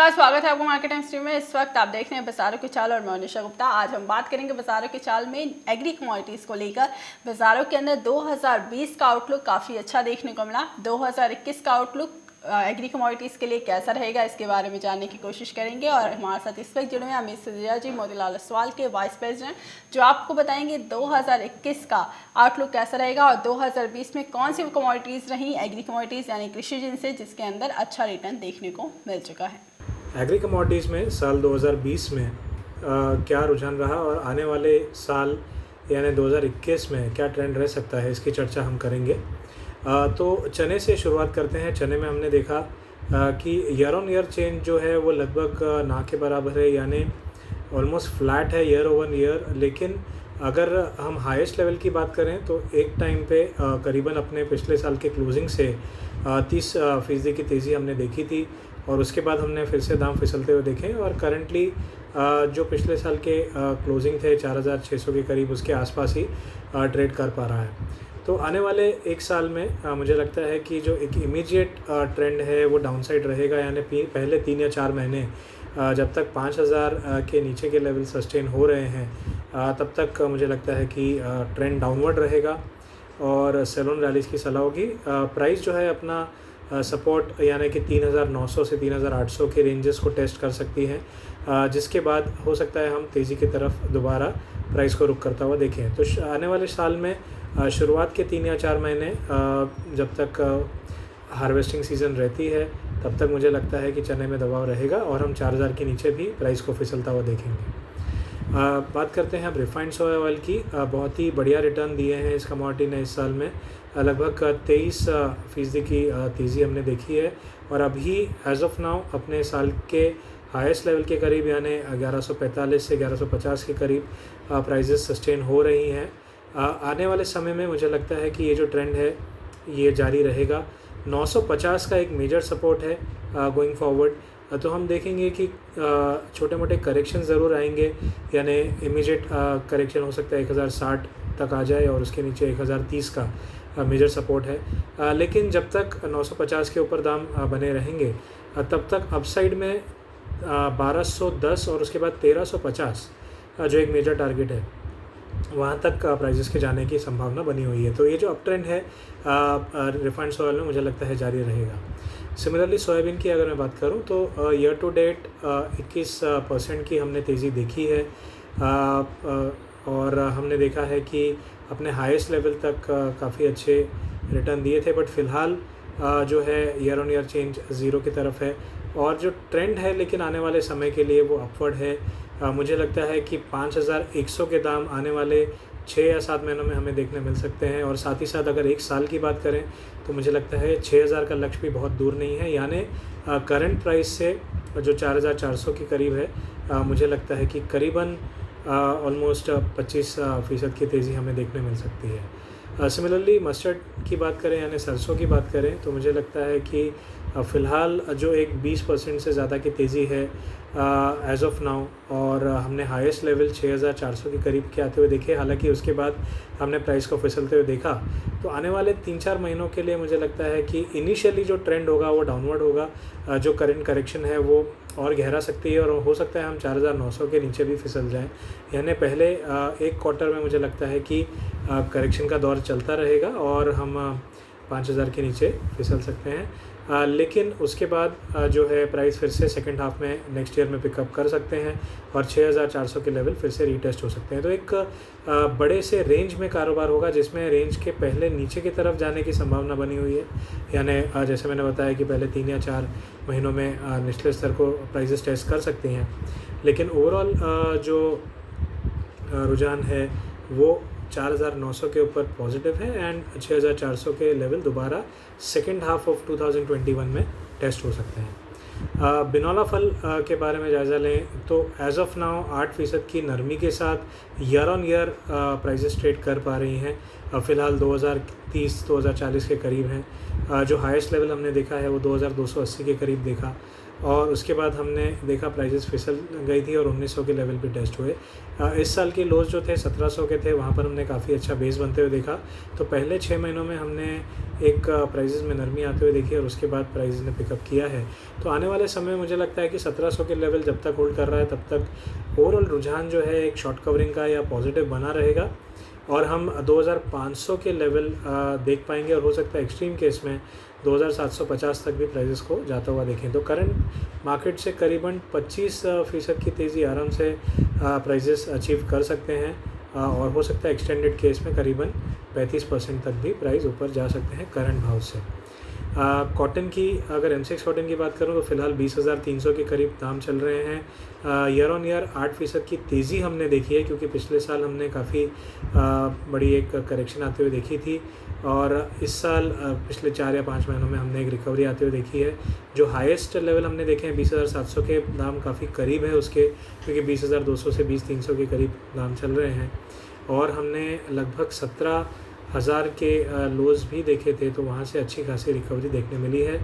नमस्कार, स्वागत है आपको मार्केट टाइम स्ट्रीम में। इस वक्त आप देख रहे हैं बाजारों की चाल और मैं मनीषा गुप्ता। आज हम बात करेंगे बाजारों की चाल में एग्री कमोडिटीज़ को लेकर। बाजारों के अंदर 2020 का आउटलुक काफ़ी अच्छा देखने को मिला। 2021 का आउटलुक एग्री कमोडिटीज़ के लिए कैसा रहेगा, इसके बारे में जानने की कोशिश करेंगे। और हमारे साथ इस वक्त जुड़े हुए अमित सिंधिया जी, मोतीलाल ओसवाल के वाइस प्रेसिडेंट, जो आपको बताएंगे 2021 का आउटलुक कैसा रहेगा और 2020 में कौन सी कमोडिटीज़ रहीं एग्री कमोडिटीज़ यानी कृषि जिनसे, जिसके अंदर अच्छा रिटर्न देखने को मिल चुका है। एग्री कमोडिटीज़ में साल 2020 में क्या रुझान रहा और आने वाले साल यानी 2021 में क्या ट्रेंड रह सकता है, इसकी चर्चा हम करेंगे। तो चने से शुरुआत करते हैं। चने में हमने देखा कि ईयर ऑन ईयर चेंज जो है वो लगभग ना के बराबर है, यानी ऑलमोस्ट फ्लैट है ईयर ओवर ईयर। लेकिन अगर हम हाईएस्ट लेवल की बात करें तो एक टाइम पे करीबन अपने पिछले साल के क्लोजिंग से 30% की तेज़ी हमने देखी थी और उसके बाद हमने फिर से दाम फिसलते हुए देखे और करंटली जो पिछले साल के क्लोजिंग थे 4600 के करीब, उसके आसपास ही ट्रेड कर पा रहा है। तो आने वाले एक साल में मुझे लगता है कि जो एक इमीडिएट ट्रेंड है वो डाउनसाइड रहेगा, यानी पहले 3 या 4 महीने जब तक 5000 के नीचे के लेवल सस्टेन हो रहे हैं तब तक मुझे लगता है कि ट्रेंड डाउनवर्ड रहेगा और सेल ऑन रैलीज की सलाह होगी। प्राइस जो है अपना सपोर्ट यानी कि 3900 से 3800 के रेंजेस को टेस्ट कर सकती है, जिसके बाद हो सकता है हम तेज़ी की तरफ दोबारा प्राइस को रुक करता हुआ देखें। तो आने वाले साल में शुरुआत के 3 या 4 महीने जब तक हार्वेस्टिंग सीज़न रहती है तब तक मुझे लगता है कि चने में दबाव रहेगा और हम 4000 के नीचे भी प्राइस को फिसलता हुआ देखेंगे। बात करते हैं अब रिफाइंड सोया ऑयल की। बहुत ही बढ़िया रिटर्न दिए हैं इस कमोडिटी ने इस साल में। लगभग 23% की तेज़ी हमने देखी है और अभी एज ऑफ नाउ अपने साल के हाईएस्ट लेवल के करीब यानी 1145 से 1150 के करीब प्राइजेस सस्टेन हो रही हैं। आने वाले समय में मुझे लगता है कि ये जो ट्रेंड है ये जारी रहेगा। 950 का एक मेजर सपोर्ट है गोइंग फॉरवर्ड। तो हम देखेंगे कि छोटे मोटे करेक्शन ज़रूर आएंगे, यानी इमीडिएट करेक्शन हो सकता है 1060 तक आ जाए और उसके नीचे 1030 का मेजर सपोर्ट है। लेकिन जब तक 950 के ऊपर दाम बने रहेंगे तब तक अपसाइड में 1210 और उसके बाद 1350 जो एक मेजर टारगेट है वहाँ तक प्राइजेस के जाने की संभावना बनी हुई है। तो ये जो अप ट्रेंड है रिफाइंड सोयल में मुझे लगता है जारी रहेगा। सिमिलरली सोयाबीन की अगर मैं बात करूं तो ईयर टू डेट 21% की हमने तेज़ी देखी है और हमने देखा है कि अपने हाईएस्ट लेवल तक काफ़ी अच्छे रिटर्न दिए थे, बट फ़िलहाल जो है year on year change zero की तरफ है और जो ट्रेंड है लेकिन आने वाले समय के लिए वो अपवर्ड है। मुझे लगता है कि 5100 के दाम आने वाले 6 या 7 महीनों में हमें देखने मिल सकते हैं और साथ ही साथ अगर एक साल की बात करें तो मुझे लगता है 6000 का लक्ष्य भी बहुत दूर नहीं है, यानी करंट प्राइस से जो 4400 के करीब है मुझे लगता है कि करीबन ऑलमोस्ट 25% की तेज़ी हमें देखने मिल सकती है। सिमिलरली मस्टर्ड की बात करें यानी सरसों की बात करें तो मुझे लगता है कि फ़िलहाल जो एक 20% से ज़्यादा की तेज़ी है एज ऑफ नाउ और हमने हाईएस्ट लेवल 6400 के करीब के आते हुए देखे। हालांकि उसके बाद हमने प्राइस को फिसलते हुए देखा। तो आने वाले 3-4 महीनों के लिए मुझे लगता है कि इनिशियली जो ट्रेंड होगा वो डाउनवर्ड होगा। जो करंट करेक्शन है वो और गहरा सकती है और हो सकता है हम 4900 के नीचे भी फिसल जाएं। यानी पहले एक क्वार्टर में मुझे लगता है कि करेक्शन का दौर चलता रहेगा और हम 5000 के नीचे फिसल सकते हैं। लेकिन उसके बाद जो है प्राइस फिर से सेकंड हाफ में नेक्स्ट ईयर में पिकअप कर सकते हैं और 6400 के लेवल फिर से रीटेस्ट हो सकते हैं। तो एक बड़े से रेंज में कारोबार होगा जिसमें रेंज के पहले नीचे की तरफ जाने की संभावना बनी हुई है, यानी जैसे मैंने बताया कि पहले 3 या 4 महीनों में निचले स्तर को प्राइजेस टेस्ट कर सकती हैं। लेकिन ओवरऑल जो रुझान है वो 4900 के ऊपर पॉजिटिव है एंड 6400 के लेवल दोबारा सेकेंड हाफ ऑफ 2021 में टेस्ट हो सकते हैं। बिनौला फल के बारे में जायज़ा लें तो एज ऑफ नाउ 8% की नरमी के साथ year on year prices trade कर पा रही हैं। फ़िलहाल 2030-2040 के करीब हैं। जो हाईएस्ट लेवल हमने देखा है वो 2280 के करीब देखा और उसके बाद हमने देखा प्राइजेस फिसल गई थी और 1900 के लेवल पे टेस्ट हुए। इस साल के लोज जो थे 1700 के थे, वहाँ पर हमने काफ़ी अच्छा बेस बनते हुए देखा। तो पहले 6 महीनों में हमने एक प्राइजेज़ में नरमी आते हुए देखी और उसके बाद प्राइजेज़ ने पिकअप किया है। तो आने वाले समय में मुझे लगता है कि 1700 के लेवल जब तक होल्ड कर रहा है तब तक ओवरऑल रुझान जो है एक शॉर्ट कवरिंग का या पॉजिटिव बना रहेगा और हम 2500 के लेवल देख पाएंगे और हो सकता है एक्सट्रीम केस में 2750 तक भी प्राइजेस को जाता हुआ देखें। तो करंट मार्केट से करीबन 25% की तेज़ी आराम से प्राइजेस अचीव कर सकते हैं और हो सकता है एक्सटेंडेड केस में करीबन 35% तक भी प्राइस ऊपर जा सकते हैं करंट भाव से। कॉटन की अगर एमसेक्स कॉटन की बात करूं तो फ़िलहाल 20,300 के करीब दाम चल रहे हैं। ईयर ऑन ईयर 8% की तेज़ी हमने देखी है, क्योंकि पिछले साल हमने काफ़ी बड़ी एक करेक्शन आते हुए देखी थी और इस साल पिछले 4 या 5 महीनों में हमने एक रिकवरी आते हुए देखी है। जो हाईएस्ट लेवल हमने देखे हैं 20,700 के दाम काफ़ी करीब है उसके, क्योंकि 20,200 से 20,300 के करीब दाम चल रहे हैं और हमने लगभग 17,000 के लोज भी देखे थे, तो वहाँ से अच्छी खासी रिकवरी देखने मिली है।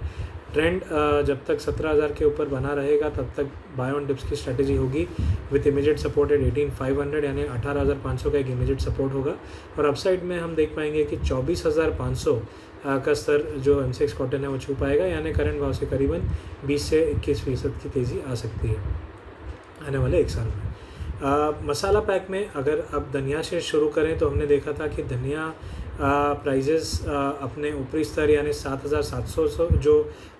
ट्रेंड जब तक 17,000 के ऊपर बना रहेगा तब तक बाय ऑन डिप्स की स्ट्रैटेजी होगी विथ इमीडिएट सपोर्ट एट 18,500, यानी 18,500 का एक इमीडिएट सपोर्ट होगा और अपसाइड में हम देख पाएंगे कि 24,500 का स्तर जो एमसेक्स कॉटन है वो छू पाएगा, यानी करंट भाव से करीबन 20 से 21% की तेज़ी आ सकती है आने वाले एक साल में। मसाला पैक में अगर अब धनिया से शुरू करें तो हमने देखा था कि धनिया प्राइजेस अपने ऊपरी स्तर यानी 7,700 जो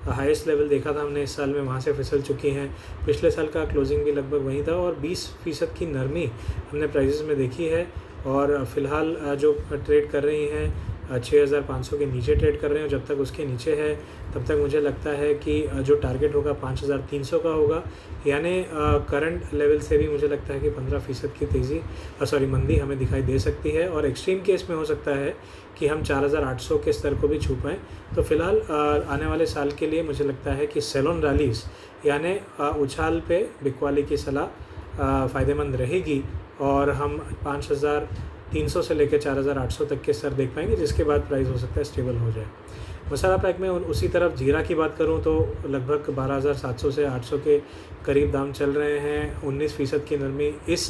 हाईएस्ट लेवल देखा था हमने इस साल में, वहाँ से फिसल चुकी हैं। पिछले साल का क्लोजिंग भी लगभग वही था और 20% की नरमी हमने प्राइजेस में देखी है और फ़िलहाल जो ट्रेड कर रही हैं 6,500 के नीचे ट्रेड कर रहे हैं। जब तक उसके नीचे है तब तक मुझे लगता है कि जो टारगेट होगा 5,300 का होगा, यानी करंट लेवल से भी मुझे लगता है कि 15% की तेज़ी मंदी हमें दिखाई दे सकती है और एक्सट्रीम केस में हो सकता है कि हम 4,800 के स्तर को भी छू पाएँ। तो फिलहाल आने वाले साल के लिए मुझे लगता है कि सेलोन रैलीज यानी उछाल पे बिकवाली की सलाह फ़ायदेमंद रहेगी और हम 5,300 से लेकर 4,800 तक के स्तर देख पाएंगे, जिसके बाद प्राइस हो सकता है स्टेबल हो जाए। मसाला पैक में उसी तरफ जीरा की बात करूं तो लगभग 12,700 से 800 के करीब दाम चल रहे हैं। 19% की नरमी इस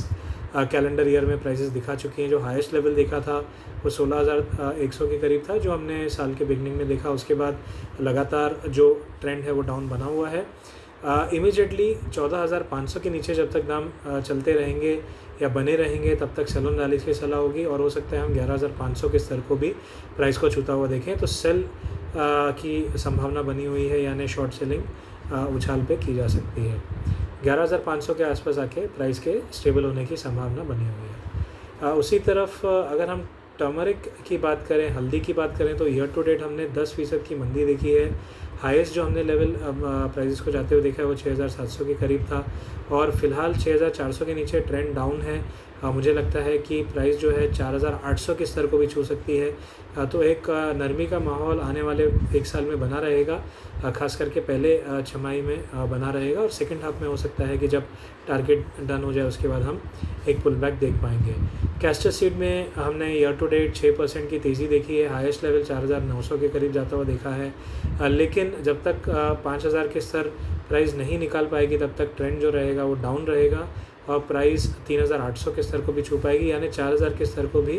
कैलेंडर ईयर में प्राइसेस दिखा चुकी हैं। जो हाईएस्ट लेवल देखा था वो 16,100 के करीब था जो हमने साल के बिगनिंग में देखा। उसके बाद लगातार जो ट्रेंड है वो डाउन बना हुआ है। इमीडिएटली 14,500 के नीचे जब तक दाम चलते रहेंगे या बने रहेंगे तब तक सेलोन रैलीज की सलाह होगी और हो सकता है हम 11,500 के स्तर को भी प्राइस को छूता हुआ देखें। तो सेल की संभावना बनी हुई है, यानी शॉर्ट सेलिंग उछाल पे की जा सकती है। 11,500 के आसपास आके प्राइस के स्टेबल होने की संभावना बनी हुई है। उसी तरफ अगर हम टर्मरिक की बात करें, हल्दी की बात करें तो ईयर टू डेट हमने 10% की मंदी देखी है। हाईएस्ट जो हमने लेवल प्राइसेस को जाते हुए देखा है वो 6,700 के करीब था और फिलहाल 6,400 के नीचे ट्रेंड डाउन है। मुझे लगता है कि प्राइस जो है 4,800 के स्तर को भी छू सकती है। तो एक नरमी का माहौल आने वाले एक साल में बना रहेगा, खास करके पहले छमाही में बना रहेगा और सेकंड हाफ में हो सकता है कि जब टारगेट डन हो जाए उसके बाद हम एक पुल बैक देख पाएंगे। कैस्टर सीड में हमने ईयर टू डेट 6% की तेज़ी देखी है। हाईएस्ट लेवल 4,900 के करीब जाता हुआ देखा है, लेकिन जब तक 5,000 के स्तर प्राइस नहीं निकाल पाएगी तब तक ट्रेंड जो रहेगा वो डाउन रहेगा और प्राइस 3,800 के स्तर को भी छू पाएगी, यानी 4,000 के स्तर को भी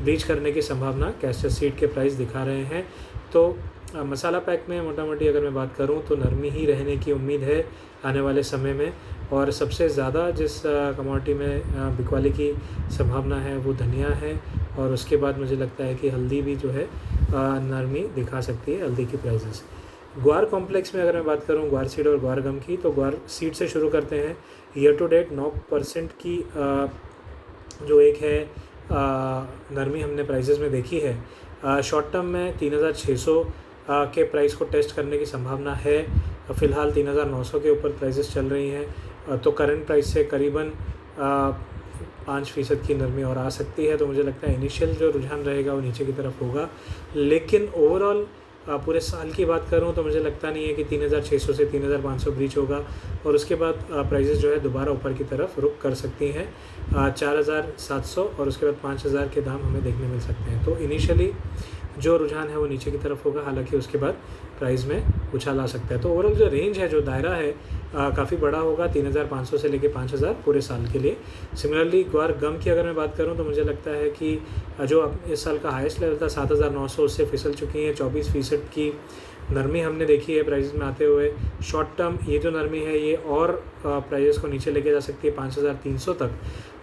ब्रीच करने की संभावना कैस्टर सीड के प्राइस दिखा रहे हैं। तो मसाला पैक में मोटा मोटी अगर मैं बात करूं तो नरमी ही रहने की उम्मीद है आने वाले समय में और सबसे ज़्यादा जिस कमोडिटी में बिकवाली की संभावना है वो धनिया है और उसके बाद मुझे लगता है कि हल्दी भी जो है नरमी दिखा सकती है, हल्दी की प्राइसेस। ग्वार कॉम्प्लेक्स में अगर मैं बात करूं ग्वार सीड और ग्वार गम की, तो ग्वार सीड से शुरू करते हैं। ईयर टू डेट 9% की जो एक है नरमी हमने प्राइसेस में देखी है। शॉर्ट टर्म में 3,600 के प्राइस को टेस्ट करने की संभावना है। फ़िलहाल 3,900 के ऊपर प्राइसेस चल रही हैं, तो करंट प्राइस से करीबन 5% की नरमी और आ सकती है। तो मुझे लगता है इनिशियल जो रुझान रहेगा वो नीचे की तरफ होगा, लेकिन ओवरऑल पूरे साल की बात करूं तो मुझे लगता नहीं है कि 3,600 से 3,500 ब्रीच होगा और उसके बाद प्राइसेस जो है दोबारा ऊपर की तरफ रुख कर सकती हैं। 4,700 और उसके बाद 5,000 के दाम हमें देखने मिल सकते हैं। तो इनिशियली जो रुझान है वो नीचे की तरफ होगा, हालांकि उसके बाद प्राइस में उछाल आ सकता है। तो ओवरऑल जो रेंज है, जो दायरा है, काफ़ी बड़ा होगा, 3,500 से लेके 5,000 पूरे साल के लिए। सिमिलरली ग्वार गम की अगर मैं बात करूं तो मुझे लगता है कि जो इस साल का हाईएस्ट लेवल था 7,900, उससे फिसल चुकी है। 24% की नरमी हमने देखी है प्राइस में आते हुए। शॉर्ट टर्म ये जो नरमी है ये और प्राइस को नीचे लेके जा सकती है 5,300 तक।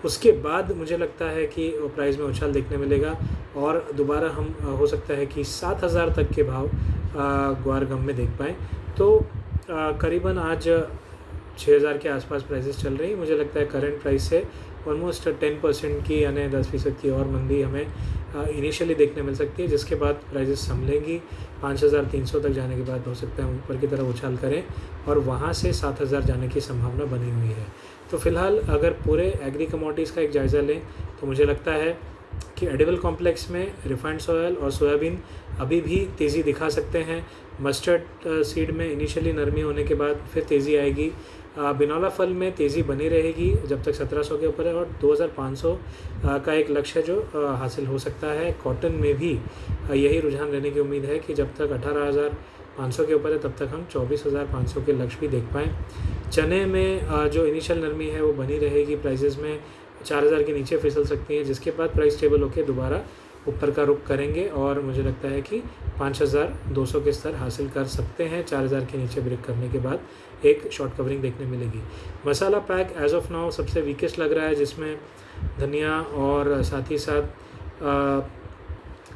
उसके बाद मुझे लगता है कि प्राइस में उछाल देखने मिलेगा और दोबारा हम हो सकता है कि 7,000 तक के भाव ग्वार गम में देख पाएँ। तो करीबन आज 6,000 के आसपास प्राइसेस चल रही। मुझे लगता है करंट प्राइस से ऑलमोस्ट 10% की यानी 10% की और मंदी हमें इनिशियली देखने मिल सकती है, जिसके बाद प्राइसेस संभलेंगी। 5,300 तक जाने के बाद हो सकता है ऊपर की तरफ उछाल करें और वहाँ से 7,000 जाने की संभावना बनी हुई है। तो फिलहाल अगर पूरे एग्री कमोडिटीज़ का एक जायज़ा लें तो मुझे लगता है कि एडिबल कॉम्प्लेक्स में रिफाइंड ऑयल और सोयाबीन अभी भी तेज़ी दिखा सकते हैं। मस्टर्ड सीड में इनिशियली नरमी होने के बाद फिर तेज़ी आएगी। बिनौला फल में तेज़ी बनी रहेगी जब तक 1,700 के ऊपर है और 2,500 का एक लक्ष्य जो हासिल हो सकता है। कॉटन में भी यही रुझान रहने की उम्मीद है कि जब तक 18,500 के ऊपर है तब तक हम 24,500 के लक्ष्य भी देख पाएँ। चने में जो इनिशियल नरमी है वो बनी रहेगी, प्राइसेस में 4,000 के नीचे फिसल सकती हैं, जिसके बाद प्राइस स्टेबल होकर दोबारा ऊपर का रुख करेंगे और मुझे लगता है कि 5,200 के स्तर हासिल कर सकते हैं। 4,000 के नीचे ब्रेक करने के बाद एक शॉर्ट कवरिंग देखने मिलेगी। मसाला पैक एज ऑफ नाउ सबसे वीकेस्ट लग रहा है, जिसमें धनिया और साथ ही साथ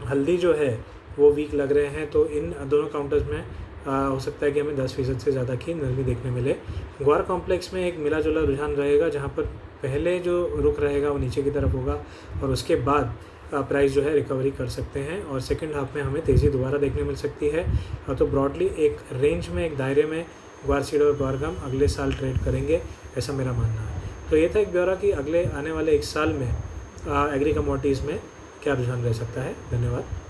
हल्दी जो है वो वीक लग रहे हैं। तो इन दोनों काउंटर्स में हो सकता है कि हमें 10% से ज़्यादा की नरमी देखने मिले। ग्वार कॉम्प्लेक्स में एक मिला जुला रुझान रहेगा, जहाँ पर पहले जो रुख रहेगा वो नीचे की तरफ होगा और उसके बाद प्राइस जो है रिकवरी कर सकते हैं और सेकंड हाफ में हमें तेज़ी दोबारा देखने मिल सकती है। तो ब्रॉडली एक रेंज में, एक दायरे में ग्वार सीड और ग्वार गम अगले साल ट्रेड करेंगे, ऐसा मेरा मानना है। तो ये था एक ब्यौरा कि अगले आने वाले एक साल में एग्री कमोडिटीज़ में क्या रुझान रह सकता है। धन्यवाद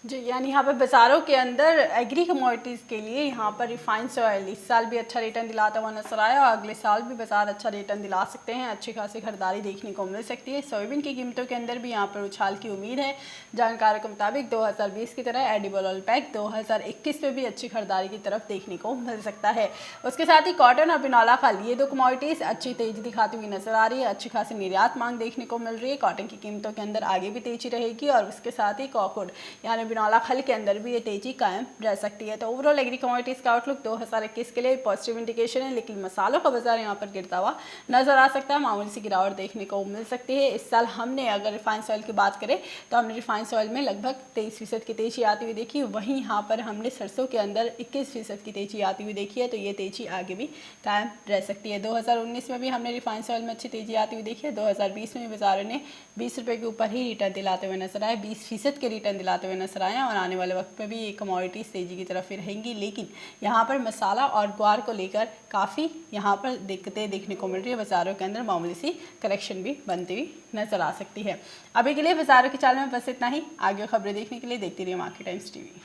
जी। यानी यहाँ पर बाज़ारों के अंदर एग्री कमोडिटीज़ के लिए यहाँ पर रिफाइंड ऑयल इस साल भी अच्छा रिटर्न दिलाता हुआ नजर आया और अगले साल भी बाजार अच्छा रिटर्न दिला सकते हैं। अच्छी खासी खरीदारी देखने को मिल सकती है। सोयाबीन की कीमतों के अंदर भी यहाँ पर उछाल की उम्मीद है। जानकारों के मुताबिक 2020 की तरह एडिबल ऑयल पैक 2021 में भी अच्छी खरीदारी की तरफ देखने को मिल सकता है। उसके साथ ही कॉटन और बिनौला फल, ये दो कमोडिटीज़ अच्छी तेज़ी दिखाती हुई नजर आ रही है। अच्छी खासी निर्यात मांग देखने को मिल रही है। कॉटन की कीमतों के अंदर आगे भी तेज़ी रहेगी और उसके साथ ही कॉकवुड यानी बिनौला फल के अंदर भी ये तेजी कायम रह सकती है। तो ओवरऑल एग्री कमोडिटीज़ का आउटलुक 2021 के लिए पॉजिटिव इंडिकेशन है, लेकिन मसालों का बाजार यहाँ पर गिरता हुआ नजर आ सकता है। मामूली सी गिरावट देखने को मिल सकती है। इस साल हमने अगर रिफाइंड ऑयल की बात करें तो हमने रिफाइंड ऑयल में लगभग 23% की तेजी आती हुई देखी। वहीं यहाँ पर हमने सरसों के अंदर 21% की तेजी आती हुई देखी है। तो ये तेजी आगे भी कायम रह सकती है। 2019 में भी हमने रिफाइंड ऑयल में अच्छी तेजी आती हुई देखी है। 2020 में भी बाजारों ने 20 रुपये के ऊपर ही रिटर्न दिलाते हुए नजर आए, 20% के रिटर्न दिलाते हुए नजर आए और आने वाले वक्त में भी ये कमोडिटीज तेजी की तरफ ही रहेंगी। लेकिन यहाँ पर मसाला और ग्वार को लेकर काफ़ी यहाँ पर दिक्कतें देखने को मिल रही है। बाजारों के अंदर मामूली सी करेक्शन भी बनती हुई नजर आ सकती है। अभी के लिए बाजारों के चाल में बस इतना ही। आगे खबरें देखने के लिए देखते रहिए मार्केट टाइम्स टीवी।